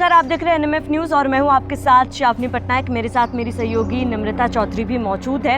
नमस्कार, आप देख रहे हैं एनएमएफ न्यूज़ और मैं हूं आपके साथ शावनी पटनायक। मेरे साथ मेरी सहयोगी नम्रता चौधरी भी मौजूद है।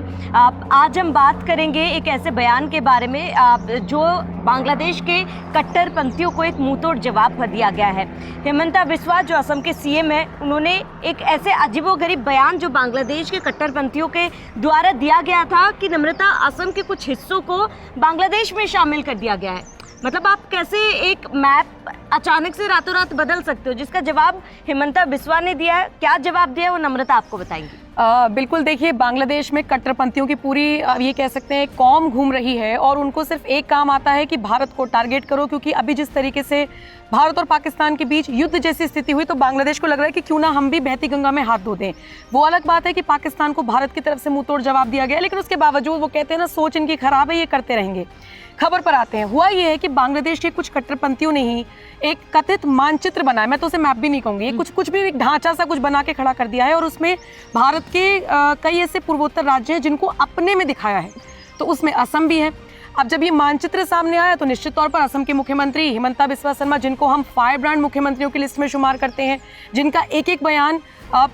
आज हम बात करेंगे एक ऐसे बयान के बारे में जो बांग्लादेश के कट्टरपंथियों को एक मुंहतोड़ जवाब दिया गया है। हेमंता बिस्वा जो असम के सीएम है, उन्होंने एक ऐसे अजीबोगरीब बयान जो बांग्लादेश के कट्टरपंथियों के द्वारा दिया गया था कि नम्रता, असम के कुछ हिस्सों को बांग्लादेश में शामिल कर दिया गया है। मतलब आप कैसे एक मैप अचानक से रातों रात बदल सकते हो, जिसका जवाब हेमंता बिस्वा ने दिया है। क्या जवाब दिया है वो नम्रता आपको बताएंगी। बिल्कुल, देखिए, बांग्लादेश में कट्टरपंथियों की पूरी ये कह सकते हैं कौम घूम रही है और उनको सिर्फ एक काम आता है कि भारत को टारगेट करो, क्योंकि अभी जिस तरीके से भारत और पाकिस्तान के बीच युद्ध जैसी स्थिति हुई तो बांग्लादेश को लग रहा है कि क्यों ना हम भी बहती गंगा में हाथ धो दें। वो अलग बात है कि पाकिस्तान को भारत की तरफ से मुंहतोड़ जवाब दिया गया, लेकिन उसके बावजूद वो कहते हैं ना, सोच इनकी खराब है, ये करते रहेंगे। खबर पर आते हैं। हुआ ये है कि बांग्लादेश के कुछ कट्टरपंथियों ने ही एक कथित मानचित्र बनाया, मैं तो उसे मैप भी नहीं कहूंगी, कुछ भी एक ढांचा सा कुछ बना के खड़ा कर दिया है और उसमें भारत के कई ऐसे पूर्वोत्तर राज्य हैं जिनको अपने में दिखाया है। तो उसमें असम भी है। अब जब ये मानचित्र सामने आया तो निश्चित तौर पर असम के मुख्यमंत्री हिमंता बिस्वा शर्मा, जिनको हम फायर ब्रांड मुख्यमंत्रियों की लिस्ट में शुमार करते हैं, जिनका एक एक बयान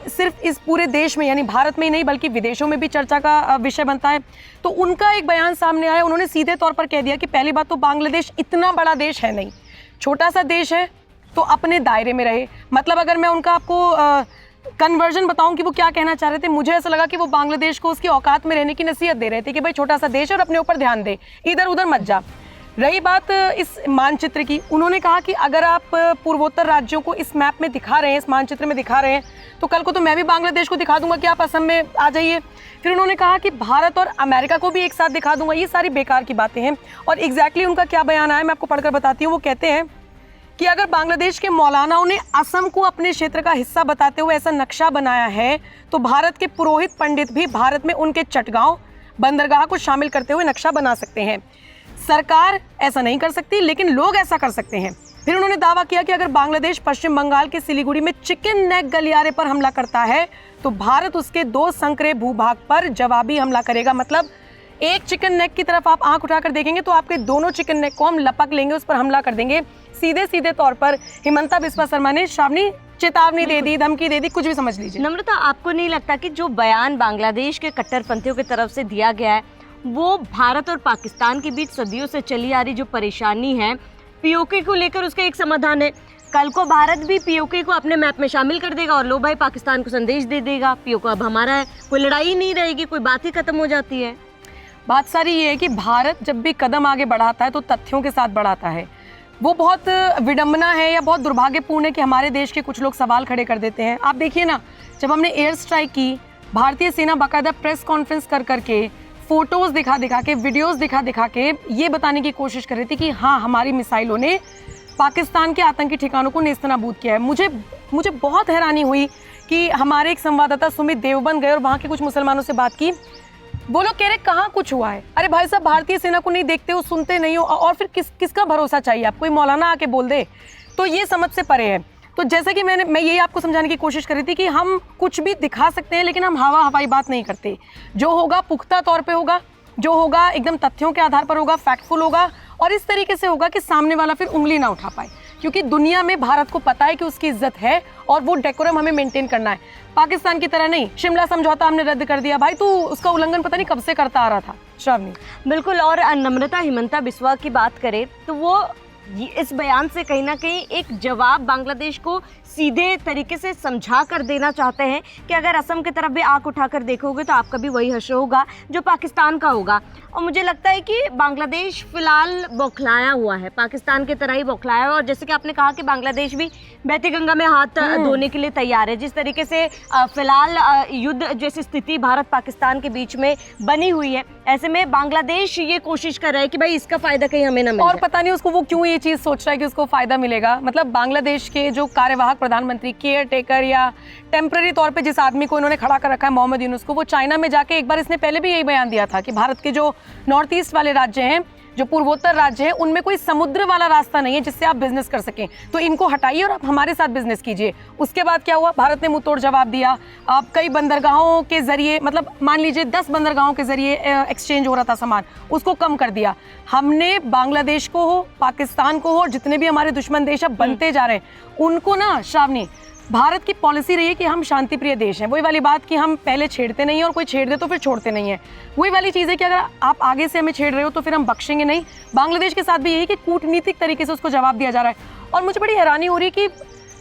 सिर्फ इस पूरे देश में यानी भारत में ही नहीं बल्कि विदेशों में भी चर्चा का विषय बनता है, तो उनका एक बयान सामने आया। उन्होंने सीधे तौर पर कह दिया कि पहली बात तो बांग्लादेश इतना बड़ा देश है नहीं, छोटा सा देश है, तो अपने दायरे में रहे। मतलब अगर मैं उनका आपको कन्वर्जन बताऊं कि वो क्या कहना चाह रहे थे, मुझे ऐसा लगा कि वो बांग्लादेश को उसकी औकात में रहने की नसीहत दे रहे थे कि भाई छोटा सा देश है और अपने ऊपर ध्यान दे, इधर उधर मत जा। रही बात इस मानचित्र की, उन्होंने कहा कि अगर आप पूर्वोत्तर राज्यों को इस मैप में दिखा रहे हैं, इस मानचित्र में दिखा रहे हैं, तो कल को तो मैं भी बांग्लादेश को दिखा दूंगा कि आप असम में आ जाइए। फिर उन्होंने कहा कि भारत और अमेरिका को भी एक साथ दिखा दूंगा। ये सारी बेकार की बातें हैं और एग्जैक्टली उनका क्या बयान आया मैं आपको पढ़कर बताती हूँ। वो कहते हैं कि अगर बांग्लादेश के मौलानाओं ने असम को अपने क्षेत्र का हिस्सा बताते हुए ऐसा नक्शा बनाया है, तो भारत के पुरोहित पंडित भी भारत में उनके चटगांव बंदरगाह को शामिल करते हुए नक्शा बना सकते हैं। सरकार ऐसा नहीं कर सकती, लेकिन लोग ऐसा कर सकते हैं। फिर उन्होंने दावा किया कि अगर बांग्लादेश पश्चिम बंगाल के सिलीगुड़ी में चिकन नेक गलियारे पर हमला करता है तो भारत उसके 2 संकरे भूभाग पर जवाबी हमला करेगा। मतलब एक चिकन नेक की तरफ आप आंख उठाकर देखेंगे तो आपके दोनों चिकन नेक को हम लपक लेंगे, उस पर हमला कर देंगे। सीधे सीधे तौर पर हिमंता बिस्वा शर्मा ने शावनी चेतावनी दे दी, धमकी दे दी, कुछ भी समझ लीजिए। नम्रता, आपको नहीं लगता कि जो बयान बांग्लादेश के कट्टरपंथियों की तरफ से दिया गया है वो भारत और पाकिस्तान के बीच सदियों से चली आ रही जो परेशानी है पीओके को लेकर, उसका एक समाधान है? कल को भारत भी पीओके को अपने मैप में शामिल कर देगा और लो भाई पाकिस्तान को संदेश दे देगा पीओके अब हमारा है, कोई लड़ाई नहीं रहेगी, कोई बात ही खत्म हो जाती है। बात सारी ये है कि भारत जब भी कदम आगे बढ़ाता है तो तथ्यों के साथ बढ़ाता है। वो बहुत विडंबना है या बहुत दुर्भाग्यपूर्ण है कि हमारे देश के कुछ लोग सवाल खड़े कर देते हैं। आप देखिए ना, जब हमने एयर स्ट्राइक की, भारतीय सेना बाकायदा प्रेस कॉन्फ्रेंस कर करके, फोटोज दिखा दिखा के, वीडियोस दिखा दिखा के ये बताने की कोशिश कर रही थी कि हाँ, हमारी मिसाइलों ने पाकिस्तान के आतंकी ठिकानों को नेस्तनाबूद किया है। मुझे बहुत हैरानी हुई कि हमारे एक संवाददाता सुमित देवबंद गए और वहाँ के कुछ मुसलमानों से बात की। वो लोग कह रहे कहाँ कुछ हुआ है। अरे भाई साहब, भारतीय सेना को नहीं देखते हो, सुनते नहीं हो, और फिर किसका भरोसा चाहिए आपको? कोई मौलाना आके बोल दे तो ये समझ से परे है। तो जैसे कि मैं यही आपको समझाने की कोशिश कर रही थी कि हम कुछ भी दिखा सकते हैं लेकिन हम हवाई बात नहीं करते। जो होगा पुख्ता तौर पे होगा, जो होगा एकदम तथ्यों के आधार पर होगा, फैक्टफुल होगा और इस तरीके से होगा कि सामने वाला फिर उंगली ना उठा पाए, क्योंकि दुनिया में भारत को पता है कि उसकी इज्जत है और वो डेकोरम हमें मेंटेन करना है। पाकिस्तान की तरह नहीं, शिमला समझौता हमने रद्द कर दिया भाई, तो उसका उल्लंघन पता नहीं कब से करता आ रहा था। श्रावणी, बिल्कुल। और नम्रता, हिमंता बिस्वा की बात करें तो वो इस बयान से कहीं ना कहीं एक जवाब बांग्लादेश को सीधे तरीके से समझा कर देना चाहते हैं कि अगर असम की तरफ भी आंख उठाकर देखोगे तो आपका भी वही हश्र होगा जो पाकिस्तान का होगा। और मुझे लगता है कि बांग्लादेश फिलहाल बौखलाया हुआ है, पाकिस्तान की तरह ही बौखलाया है। और जैसे कि आपने कहा कि बांग्लादेश भी बहती गंगा में हाथ धोने के लिए तैयार है। जिस तरीके से फिलहाल युद्ध जैसी स्थिति भारत पाकिस्तान के बीच में बनी हुई है, ऐसे में बांग्लादेश ये कोशिश कर रहा है कि भाई इसका फायदा कहीं हमें ना मिले। और पता नहीं उसको वो क्यों ये चीज सोच रहा है कि उसको फायदा मिलेगा। मतलब बांग्लादेश के जो कार्यवाहक प्रधानमंत्री, केयर टेकर या टेम्पररी तौर पे जिस आदमी को इन्होंने खड़ा कर रखा है, मोहम्मद यूनुस को, वो चाइना में जाके एक बार इसने पहले भी यही बयान दिया था कि भारत के जो नॉर्थ ईस्ट वाले राज्य हैं, जो पूर्वोत्तर राज्य हैं, उनमें कोई समुद्र वाला रास्ता नहीं है जिससे आप बिजनेस कर सकें, तो इनको हटाइए और आप हमारे साथ बिजनेस कीजिए। उसके बाद क्या हुआ? भारत ने मुंहतोड़ जवाब दिया। आप कई बंदरगाहों के जरिए, मतलब मान लीजिए 10 बंदरगाहों के जरिए एक्सचेंज हो रहा था सामान, उसको कम कर दिया। हमने बांग्लादेश को हो, पाकिस्तान को हो, जितने भी हमारे दुश्मन देश अब बनते जा रहे हैं, उनको ना श्रावणी भारत की पॉलिसी रही है कि हम शांति प्रिय देश हैं। वही वाली बात कि हम पहले छेड़ते नहीं हैं और कोई छेड़ दे तो फिर छोड़ते नहीं हैं। वही वाली चीज़ है कि अगर आप आगे से हमें छेड़ रहे हो तो फिर हम बख्शेंगे नहीं। बांग्लादेश के साथ भी यही कि कूटनीतिक तरीके से उसको जवाब दिया जा रहा है। और मुझे बड़ी हैरानी हो रही है कि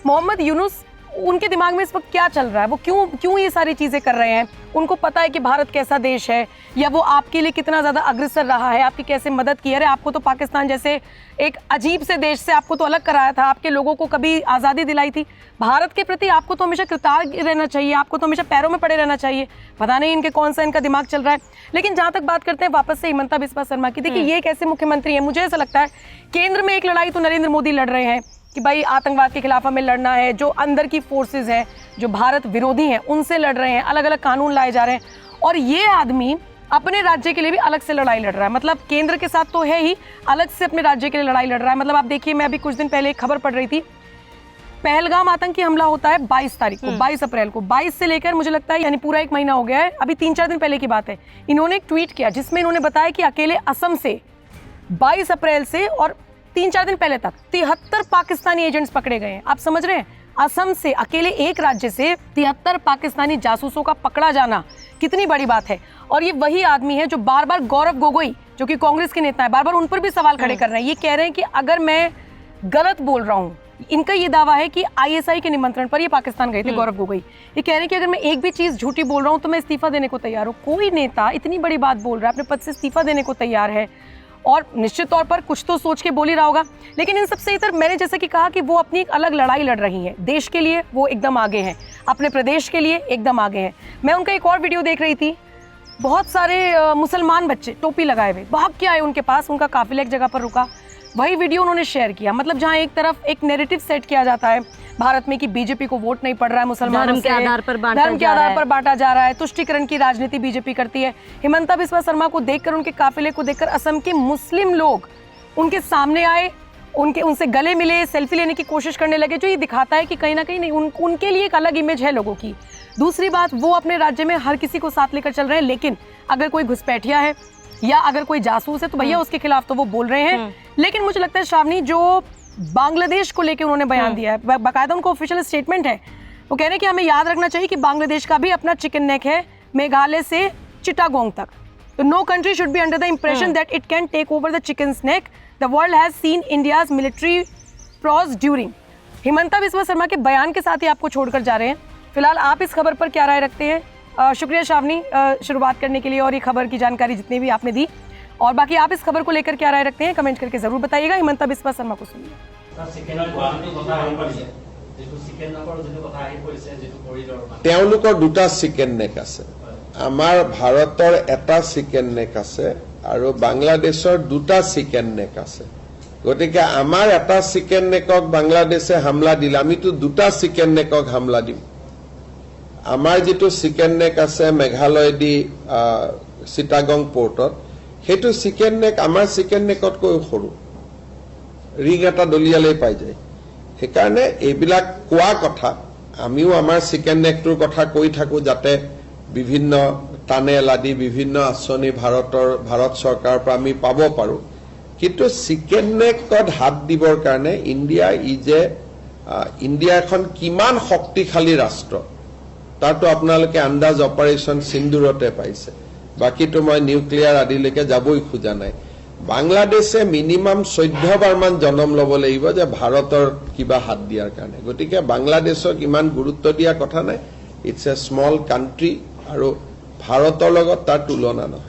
मोहम्मद यूनुस, उनके दिमाग में इस वक्त क्या चल रहा है, वो क्यों ये सारी चीज़ें कर रहे हैं। उनको पता है कि भारत कैसा देश है, या वो आपके लिए कितना ज़्यादा अग्रसर रहा है, आपकी कैसे मदद की है। अरे आपको तो पाकिस्तान जैसे एक अजीब से देश से आपको तो अलग कराया था, आपके लोगों को कभी आज़ादी दिलाई थी। भारत के प्रति आपको तो हमेशा कृतज्ञ रहना चाहिए, आपको तो हमेशा पैरों में पड़े रहना चाहिए। पता नहीं इनके कौन सा इनका दिमाग चल रहा है। लेकिन जहाँ तक बात करते हैं वापस से हिमंता बिस्वा शर्मा की, देखिए ये कैसे मुख्यमंत्री है। मुझे ऐसा लगता है केंद्र में एक लड़ाई तो नरेंद्र मोदी लड़ रहे हैं कि भाई आतंकवाद के खिलाफ हमें लड़ना है, जो अंदर की फोर्सेस हैं, जो भारत विरोधी हैं, उनसे लड़ रहे हैं, अलग अलग कानून लाए जा रहे हैं। और ये आदमी अपने राज्य के लिए भी अलग से लड़ाई लड़ रहा है। मतलब केंद्र के साथ तो है ही, अलग से अपने राज्य के लिए लड़ाई लड़ रहा है। मतलब आप देखिए, मैं अभी कुछ दिन पहले एक खबर पढ़ रही थी, पहलगाम आतंकी हमला होता है 22 तारीख को, 22 अप्रैल को। 22 से लेकर मुझे लगता है यानी पूरा एक महीना हो गया है, अभी 3-4 दिन पहले की बात है। इन्होंने एक ट्वीट किया जिसमें इन्होंने बताया कि अकेले असम से 22 अप्रैल से और 3-4 दिन पहले तक 73 पाकिस्तानी एजेंट्स पकड़े गए हैं। आप समझ रहे हैं, असम से अकेले एक राज्य से 73 पाकिस्तानी जासूसों का पकड़ा जाना कितनी बड़ी बात है। और ये वही आदमी है जो बार बार गौरव गोगोई, जो कि कांग्रेस के नेता है, बार बार उन पर भी सवाल खड़े कर रहे हैं। ये कह रहे हैं कि अगर मैं गलत बोल रहा हूँ, इनका ये दावा है कि ISI के निमंत्रण पर ये पाकिस्तान गए थे गौरव गोगोई। ये कह रहे हैं कि अगर मैं एक भी चीज झूठी बोल रहा हूँ तो मैं इस्तीफा देने को तैयार हूँ। कोई नेता इतनी बड़ी बात बोल रहा है, अपने पद से इस्तीफा देने को तैयार है, और निश्चित तौर पर कुछ तो सोच के बोल ही रहा होगा। लेकिन इन सबसे इतर मैंने जैसा कि कहा कि वो अपनी एक अलग लड़ाई लड़ रही हैं। देश के लिए वो एकदम आगे हैं, अपने प्रदेश के लिए एकदम आगे हैं। मैं उनका एक और वीडियो देख रही थी, बहुत सारे मुसलमान बच्चे टोपी लगाए हुए भाग के आए उनके पास, उनका काफिला एक जगह पर रुका, वही वीडियो उन्होंने शेयर किया। मतलब जहाँ एक तरफ एक नैरेटिव सेट किया जाता है भारत में कि बीजेपी को वोट नहीं पड़ रहा है, मुसलमानों से धर्म के आधार पर बांटा जा रहा है, तुष्टीकरण की राजनीति बीजेपी करती है। हिमंता बिस्वा शर्मा को देखकर, उनके काफिले को देखकर असम के मुस्लिम लोग उनके सामने आए, उनसे गले मिले, सेल्फी लेने की कोशिश करने लगे, जो ये दिखाता है कि कहीं ना कहीं नहीं उनके लिए एक अलग इमेज है लोगों की। दूसरी बात, वो अपने राज्य में हर किसी को साथ लेकर चल रहे हैं, लेकिन अगर कोई घुसपैठिया है या अगर कोई जासूस है तो भैया उसके खिलाफ तो वो बोल रहे हैं। लेकिन मुझे लगता है श्रावणी, जो बांग्लादेश को लेकर उन्होंने बयान दिया है, बाकायदा उनका ऑफिशियल स्टेटमेंट है, वो कह रहे हैं कि हमें याद रखना चाहिए कि बांग्लादेश का भी अपना चिकन नेक है, मेघालय से चिटागोंग तक। तो no country should be under the impression that it can take over the chicken neck. The world has seen India's military prowess during. Himanta Biswa Sarma के बयान के साथ ही आपको छोड़कर जा रहे हैं। फिलहाल आप इस खबर पर क्या राय रखते हैं? शुक्रिया श्रावणी शुरुआत करने के लिए और ये खबर की जानकारी जितनी भी आपने दी। और बाकी आप इस खबर को लेकर क्या राय रखते हैं कमेंट करके जरूर बताइएगा। हिमंता बिस्वा शर्मा को सुनिए। তেওঁলোকৰ দুটা চিকেন নেক আছে, আমাৰ ভাৰতৰ এটা চিকেন নেক আছে আৰু বাংলাদেশৰ দুটা চিকেন নেক আছে। গতিকে আমাৰ এটা চিকেন নেকক বাংলাদেশে হামলা দিলে আমিতো দুটা চিকেন নেকক হামলা দিম। আমাৰ যেটো চিকেন নেক আছে মেঘালয় দি চিটাগং পোৰ্টত, সেইটো চিকেন নেক আমাৰ চিকেন নেকতকৈ সৰু, ৰিং এটা দলিয়ালেই পাই যায়। সেইকাৰণে এইবিলাক কোৱা কথা, আমিও আমাৰ চিকেন নেকটোৰ কথা কৈ থাকো যাতে বিভিন্ন টানেল আদি বিভিন্ন আঁচনি ভাৰত চৰকাৰৰ পৰা আমি পাব পাৰোঁ। কিন্তু চিকেন নেকত হাত দিবৰ কাৰণে ইণ্ডিয়া এখন কিমান শক্তিশালী ৰাষ্ট্ৰ তাৰতো আপোনালোকে আন্দাজ অপাৰেশ্যন সিন্দুৰতে পাইছে। বাকীটো মই নিউক্লিয়াৰ আদিলৈকে যাবই খোজা নাই। বাংলাদেশে মিনিমাম 14 বাৰমান জনম ল'ব লাগিব যে ভাৰতৰ কিবা হাত দিয়াৰ কাৰণে। গতিকে বাংলাদেশক ইমান গুৰুত্ব দিয়া কথা নাই। ইটছ এ স্মল কাণ্ট্ৰি আৰু ভাৰতৰ লগত তাৰ তুলনা নহয়।